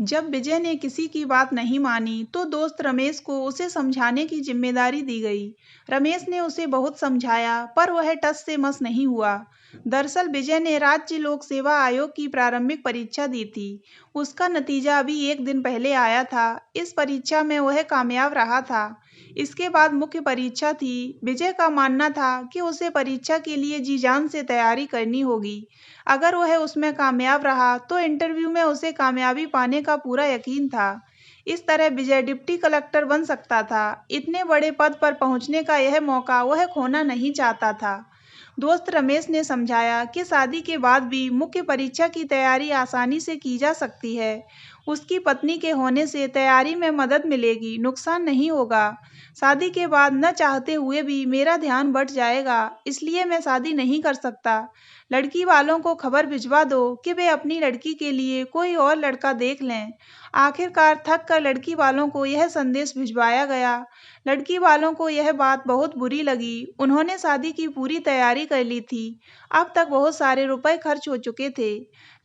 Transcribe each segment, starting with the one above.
जब विजय ने किसी की बात नहीं मानी तो दोस्त रमेश को उसे समझाने की जिम्मेदारी दी गई। रमेश ने उसे बहुत समझाया पर वह टस से मस नहीं हुआ। दरअसल विजय ने राज्य लोक सेवा आयोग की प्रारंभिक परीक्षा दी थी। उसका नतीजा अभी एक दिन पहले आया था। इस परीक्षा में वह कामयाब रहा था। इसके बाद मुख्य परीक्षा थी। विजय का मानना था कि उसे परीक्षा के लिए जी जान से तैयारी करनी होगी। अगर वह उसमें कामयाब रहा तो इंटरव्यू में उसे कामयाबी पाने का पूरा यकीन था। इस तरह विजय डिप्टी कलेक्टर बन सकता था। इतने बड़े पद पर पहुंचने का यह मौका वह खोना नहीं चाहता था। दोस्त रमेश ने समझाया कि शादी के बाद भी मुख्य परीक्षा की तैयारी आसानी से की जा सकती है। उसकी पत्नी के होने से तैयारी में मदद मिलेगी, नुकसान नहीं होगा। शादी के बाद न चाहते हुए भी मेरा ध्यान बट जाएगा, इसलिए मैं शादी नहीं कर सकता। लड़की वालों को खबर भिजवा दो कि वे अपनी लड़की के लिए कोई और लड़का देख लें। आखिरकार थक कर लड़की वालों को यह संदेश भिजवाया गया। लड़की वालों को यह बात बहुत बुरी लगी। उन्होंने शादी की पूरी तैयारी कर ली थी। अब तक बहुत सारे रुपए खर्च हो चुके थे।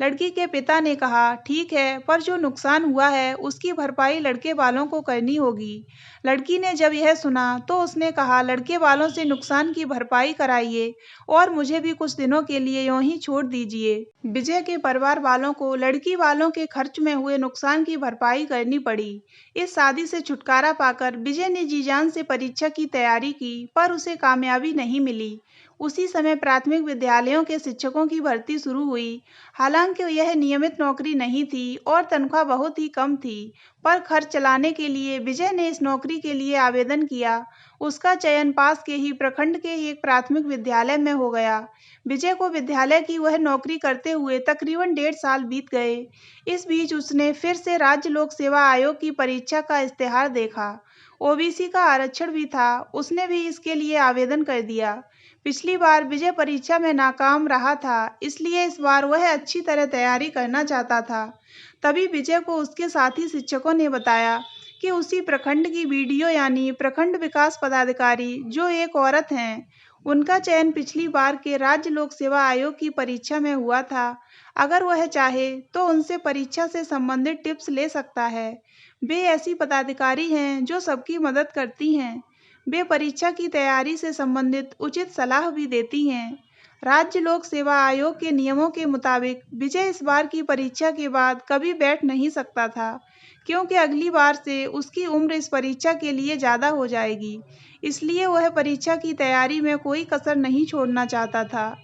लड़की के पिता ने कहा, ठीक है, पर जो नुकसान हुआ है उसकी भरपाई लड़के वालों को करनी होगी। लड़की ने जब यह सुना तो उसने कहा, लड़के वालों से नुकसान की भरपाई कराइए और मुझे भी कुछ दिनों के लिए यूं ही छोड़ दीजिए। विजय के परिवार वालों को लड़की वालों के खर्च में हुए नुकसान की भरपाई करनी पड़ी। इस शादी से छुटकारा पाकर विजय ने जी जान से परीक्षा की तैयारी की, पर उसे कामयाबी नहीं मिली। उसी समय प्राथमिक विद्यालयों के शिक्षकों की भर्ती शुरू हुई। हालांकि यह नियमित नौकरी नहीं थी और तनख्वाह बहुत ही कम थी, पर खर्च चलाने के लिए विजय ने इस नौकरी के लिए आवेदन किया। उसका चयन पास के ही प्रखंड के ही एक प्राथमिक विद्यालय में हो गया। विजय को विद्यालय की वह नौकरी करते हुए तकरीबन 1.5 साल बीत गए। इस बीच उसने फिर से राज्य लोक सेवा आयोग की परीक्षा का इश्तेहार देखा। ओबीसी का आरक्षण भी था, उसने भी इसके लिए आवेदन कर दिया। पिछली बार विजय परीक्षा में नाकाम रहा था, इसलिए इस बार वह अच्छी तरह तैयारी करना चाहता था। तभी विजय को उसके साथी शिक्षकों ने बताया कि उसी प्रखंड की बीडीओ यानी प्रखंड विकास पदाधिकारी, जो एक औरत हैं, उनका चयन पिछली बार के राज्य लोक सेवा आयोग की परीक्षा में हुआ था। अगर वह चाहे तो उनसे परीक्षा से संबंधित टिप्स ले सकता है। वे ऐसी पदाधिकारी हैं जो सबकी मदद करती हैं। वे परीक्षा की तैयारी से संबंधित उचित सलाह भी देती हैं। राज्य लोक सेवा आयोग के नियमों के मुताबिक विजय इस बार की परीक्षा के बाद कभी बैठ नहीं सकता था, क्योंकि अगली बार से उसकी उम्र इस परीक्षा के लिए ज़्यादा हो जाएगी। इसलिए वह परीक्षा की तैयारी में कोई कसर नहीं छोड़ना चाहता था।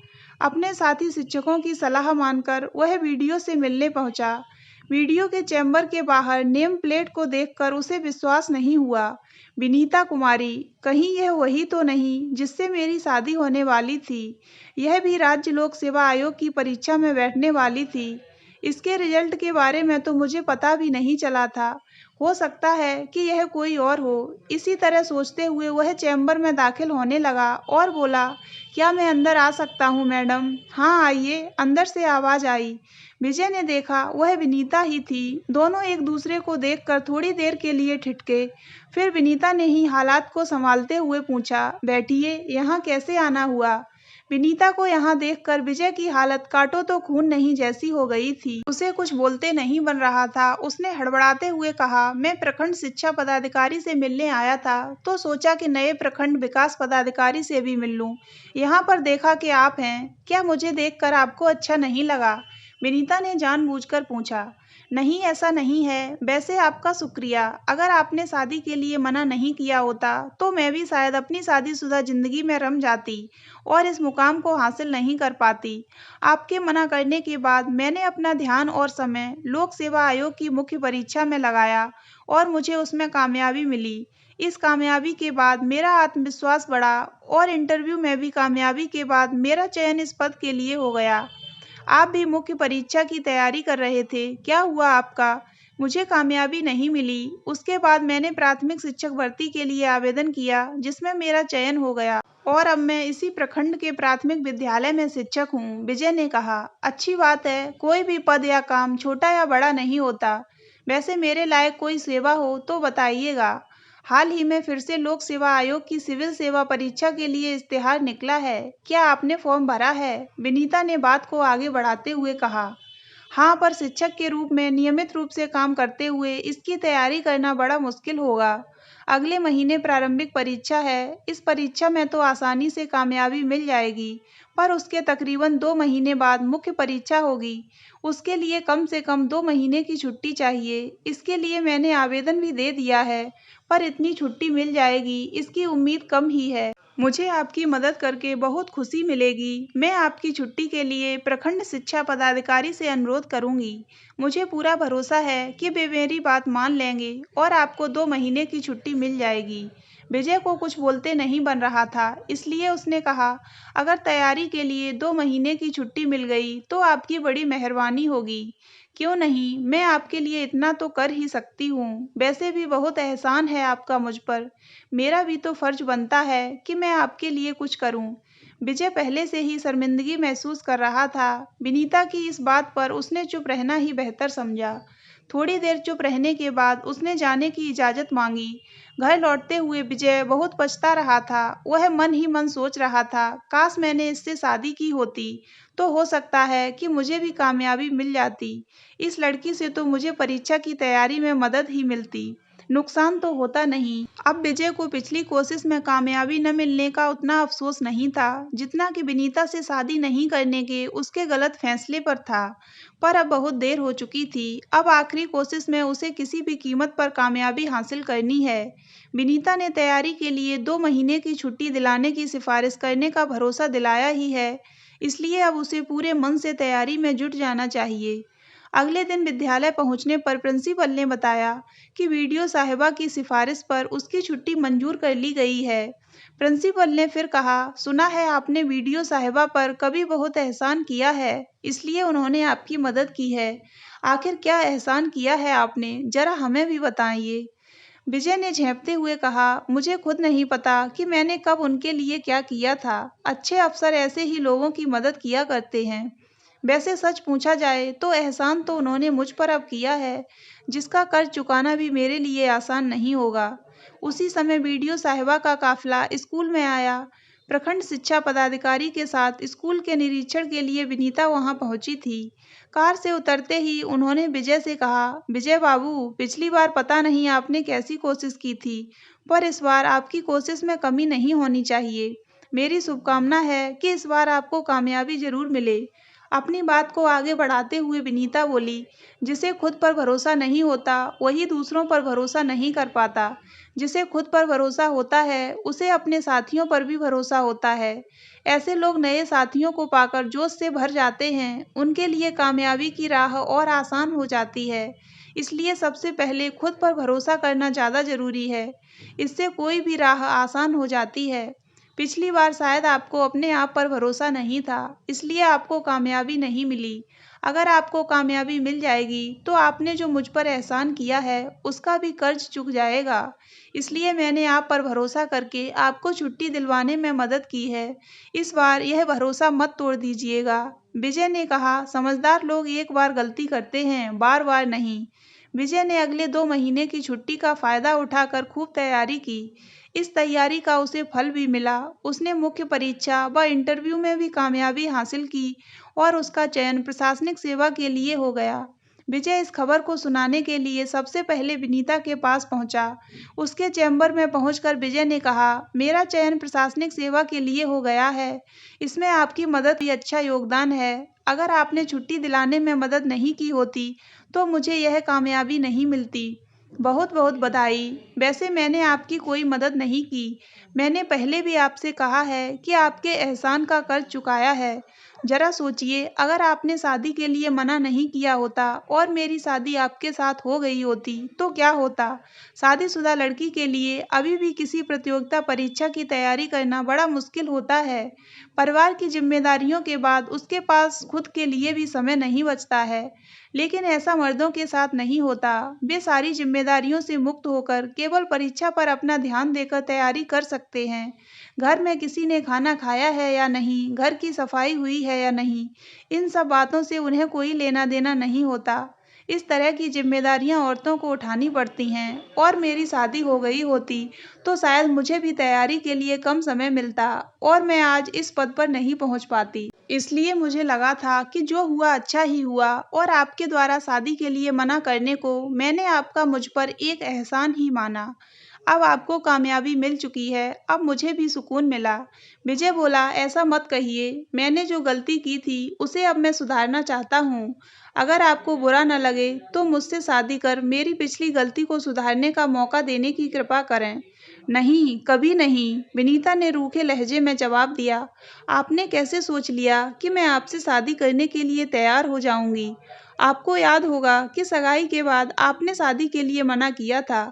अपने साथी शिक्षकों की सलाह मानकर वह वीडियो से मिलने पहुंचा। वीडियो के चैम्बर के बाहर नेम प्लेट को देखकर उसे विश्वास नहीं हुआ। विनीता कुमारी, कहीं यह वही तो नहीं जिससे मेरी शादी होने वाली थी। यह भी राज्य लोक सेवा आयोग की परीक्षा में बैठने वाली थी। इसके रिजल्ट के बारे में तो मुझे पता भी नहीं चला था। हो सकता है कि यह कोई और हो। इसी तरह सोचते हुए वह चैम्बर में दाखिल होने लगा और बोला, क्या मैं अंदर आ सकता हूँ मैडम? हाँ आइए, अंदर से आवाज़ आई। विजय ने देखा वह विनीता ही थी। दोनों एक दूसरे को देखकर थोड़ी देर के लिए ठिठके। फिर विनीता ने ही हालात को संभालते हुए पूछा, बैठिए, यहाँ कैसे आना हुआ? विनीता को यहाँ देखकर विजय की हालत काटो तो खून नहीं जैसी हो गई थी। उसे कुछ बोलते नहीं बन रहा था। उसने हड़बड़ाते हुए कहा, मैं प्रखंड शिक्षा पदाधिकारी से मिलने आया था, तो सोचा कि नए प्रखंड विकास पदाधिकारी से भी मिल लूं। यहाँ पर देखा कि आप हैं। क्या मुझे देखकर आपको अच्छा नहीं लगा? विनीता ने जानबूझकर पूछा। नहीं, ऐसा नहीं है। वैसे आपका शुक्रिया। अगर आपने शादी के लिए मना नहीं किया होता तो मैं भी शायद अपनी शादीशुदा जिंदगी में रम जाती और इस मुकाम को हासिल नहीं कर पाती। आपके मना करने के बाद मैंने अपना ध्यान और समय लोक सेवा आयोग की मुख्य परीक्षा में लगाया और मुझे उसमें कामयाबी मिली। इस कामयाबी के बाद मेरा आत्मविश्वास बढ़ा और इंटरव्यू में भी कामयाबी के बाद मेरा चयन इस पद के लिए हो गया। आप भी मुख्य परीक्षा की तैयारी कर रहे थे, क्या हुआ आपका? मुझे कामयाबी नहीं मिली। उसके बाद मैंने प्राथमिक शिक्षक भर्ती के लिए आवेदन किया, जिसमें मेरा चयन हो गया और अब मैं इसी प्रखंड के प्राथमिक विद्यालय में शिक्षक हूँ। विजय ने कहा, अच्छी बात है। कोई भी पद या काम छोटा या बड़ा नहीं होता। वैसे मेरे लायक कोई सेवा हो तो बताइएगा। हाल ही में फिर से लोक सेवा आयोग की सिविल सेवा परीक्षा के लिए इश्तेहार निकला है। क्या आपने फॉर्म भरा है? विनीता ने बात को आगे बढ़ाते हुए कहा। हाँ, पर शिक्षक के रूप में नियमित रूप से काम करते हुए इसकी तैयारी करना बड़ा मुश्किल होगा। अगले महीने प्रारंभिक परीक्षा है। इस परीक्षा में तो आसानी से कामयाबी मिल जाएगी, पर उसके तकरीबन 2 महीने बाद मुख्य परीक्षा होगी। उसके लिए कम से कम 2 महीने की छुट्टी चाहिए। इसके लिए मैंने आवेदन भी दे दिया है, पर इतनी छुट्टी मिल जाएगी, इसकी उम्मीद कम ही है। मुझे आपकी मदद करके बहुत खुशी मिलेगी। मैं आपकी छुट्टी के लिए प्रखंड शिक्षा पदाधिकारी से अनुरोध करूंगी। मुझे पूरा भरोसा है कि वे मेरी बात मान लेंगे और आपको 2 महीने की छुट्टी मिल जाएगी। विजय को कुछ बोलते नहीं बन रहा था, इसलिए उसने कहा, अगर तैयारी के लिए 2 महीने की छुट्टी मिल गई तो आपकी बड़ी मेहरबानी होगी। क्यों नहीं, मैं आपके लिए इतना तो कर ही सकती हूँ। वैसे भी बहुत एहसान है आपका मुझ पर। मेरा भी तो फर्ज बनता है कि मैं आपके लिए कुछ करूं। विजय पहले से ही शर्मिंदगी महसूस कर रहा था। विनीता की इस बात पर उसने चुप रहना ही बेहतर समझा। थोड़ी देर चुप रहने के बाद उसने जाने की इजाज़त मांगी। घर लौटते हुए विजय बहुत पछता रहा था। वह मन ही मन सोच रहा था, काश मैंने इससे शादी की होती, तो हो सकता है कि मुझे भी कामयाबी मिल जाती। इस लड़की से तो मुझे परीक्षा की तैयारी में मदद ही मिलती, नुकसान तो होता नहीं। अब विजय को पिछली कोशिश में कामयाबी न मिलने का उतना अफसोस नहीं था, जितना कि विनीता से शादी नहीं करने के उसके गलत फैसले पर था। पर अब बहुत देर हो चुकी थी। अब आखिरी कोशिश में उसे किसी भी कीमत पर कामयाबी हासिल करनी है। विनीता ने तैयारी के लिए 2 महीने की छुट्टी दिलाने की सिफारिश करने का भरोसा दिलाया ही है, इसलिए अब उसे पूरे मन से तैयारी में जुट जाना चाहिए। अगले दिन विद्यालय पहुंचने पर प्रिंसिपल ने बताया कि वीडियो साहिबा की सिफारिश पर उसकी छुट्टी मंजूर कर ली गई है। प्रिंसिपल ने फिर कहा, सुना है आपने वीडियो साहिबा पर कभी बहुत एहसान किया है, इसलिए उन्होंने आपकी मदद की है। आखिर क्या एहसान किया है आपने, जरा हमें भी बताइए। विजय ने झेंपते हुए कहा, मुझे खुद नहीं पता कि मैंने कब उनके लिए क्या किया था। अच्छे अफसर ऐसे ही लोगों की मदद किया करते हैं। वैसे सच पूछा जाए तो एहसान तो उन्होंने मुझ पर अब किया है, जिसका कर्ज चुकाना भी मेरे लिए आसान नहीं होगा। उसी समय वीडियो साहिबा का काफिला स्कूल में आया। प्रखंड शिक्षा पदाधिकारी के साथ स्कूल के निरीक्षण के लिए विनीता वहां पहुंची थी। कार से उतरते ही उन्होंने विजय से कहा, विजय बाबू, पिछली बार पता नहीं आपने कैसी कोशिश की थी, पर इस बार आपकी कोशिश में कमी नहीं होनी चाहिए। मेरी शुभकामना है कि इस बार आपको कामयाबी जरूर मिले। अपनी बात को आगे बढ़ाते हुए विनीता बोली, जिसे खुद पर भरोसा नहीं होता वही दूसरों पर भरोसा नहीं कर पाता। जिसे खुद पर भरोसा होता है उसे अपने साथियों पर भी भरोसा होता है। ऐसे लोग नए साथियों को पाकर जोश से भर जाते हैं, उनके लिए कामयाबी की राह और आसान हो जाती है। इसलिए सबसे पहले खुद पर भरोसा करना ज़्यादा ज़रूरी है। इससे कोई भी राह आसान हो जाती है। पिछली बार शायद आपको अपने आप पर भरोसा नहीं था, इसलिए आपको कामयाबी नहीं मिली। अगर आपको कामयाबी मिल जाएगी तो आपने जो मुझ पर एहसान किया है उसका भी कर्ज चुक जाएगा। इसलिए मैंने आप पर भरोसा करके आपको छुट्टी दिलवाने में मदद की है। इस बार यह भरोसा मत तोड़ दीजिएगा। विजय ने कहा, समझदार लोग एक बार गलती करते हैं, बार बार नहीं। विजय ने अगले 2 महीने की छुट्टी का फायदा उठाकर खूब तैयारी की। इस तैयारी का उसे फल भी मिला। उसने मुख्य परीक्षा व इंटरव्यू में भी कामयाबी हासिल की और उसका चयन प्रशासनिक सेवा के लिए हो गया। विजय इस खबर को सुनाने के लिए सबसे पहले विनीता के पास पहुंचा। उसके चैम्बर में पहुंचकर विजय ने कहा, मेरा चयन प्रशासनिक सेवा के लिए हो गया है। इसमें आपकी मदद भी अच्छा योगदान है। अगर आपने छुट्टी दिलाने में मदद नहीं की होती तो मुझे यह कामयाबी नहीं मिलती। बहुत बहुत बधाई। वैसे मैंने आपकी कोई मदद नहीं की। मैंने पहले भी आपसे कहा है कि आपके एहसान का कर्ज चुकाया है। जरा सोचिए, अगर आपने शादी के लिए मना नहीं किया होता और मेरी शादी आपके साथ हो गई होती तो क्या होता। शादीशुदा लड़की के लिए अभी भी किसी प्रतियोगिता परीक्षा की तैयारी करना बड़ा मुश्किल होता है। परिवार की जिम्मेदारियों के बाद उसके पास खुद के लिए भी समय नहीं बचता है। लेकिन ऐसा मर्दों के साथ नहीं होता। वे सारी जिम्मेदारियों से मुक्त होकर केवल परीक्षा पर अपना ध्यान देकर तैयारी कर सकते हैं। घर में किसी ने खाना खाया है या नहीं, घर की सफाई हुई है या नहीं, इन सब बातों से उन्हें कोई लेना देना नहीं होता। इस तरह की जिम्मेदारियां औरतों को उठानी पड़ती हैं और मेरी शादी हो गई होती तो शायद मुझे भी तैयारी के लिए कम समय मिलता और मैं आज इस पद पर नहीं पहुंच पाती। इसलिए मुझे लगा था कि जो हुआ अच्छा ही हुआ और आपके द्वारा शादी के लिए मना करने को मैंने आपका मुझ पर एक एहसान ही माना। अब आपको कामयाबी मिल चुकी है, अब मुझे भी सुकून मिला। विजय बोला, ऐसा मत कहिए, मैंने जो गलती की थी उसे अब मैं सुधारना चाहता हूँ। अगर आपको बुरा न लगे तो मुझसे शादी कर मेरी पिछली गलती को सुधारने का मौका देने की कृपा करें। नहीं, कभी नहीं, विनीता ने रूखे लहजे में जवाब दिया। आपने कैसे सोच लिया कि मैं आपसे शादी करने के लिए तैयार हो जाऊंगी? आपको याद होगा कि सगाई के बाद आपने शादी के लिए मना किया था।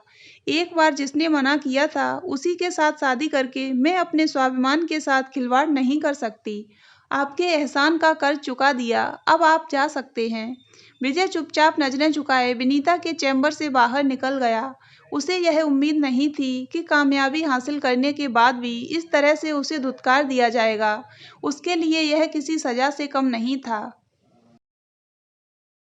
एक बार जिसने मना किया था, उसी के साथ शादी करके मैं अपने स्वाभिमान के साथ खिलवाड़ नहीं कर सकती। आपके एहसान का कर्ज चुका दिया, अब आप जा सकते हैं। विजय चुपचाप नजरें झुकाए विनीता के चैम्बर से बाहर निकल गया। उसे यह उम्मीद नहीं थी कि कामयाबी हासिल करने के बाद भी इस तरह से उसे धुतकार दिया जाएगा। उसके लिए यह किसी सजा से कम नहीं था।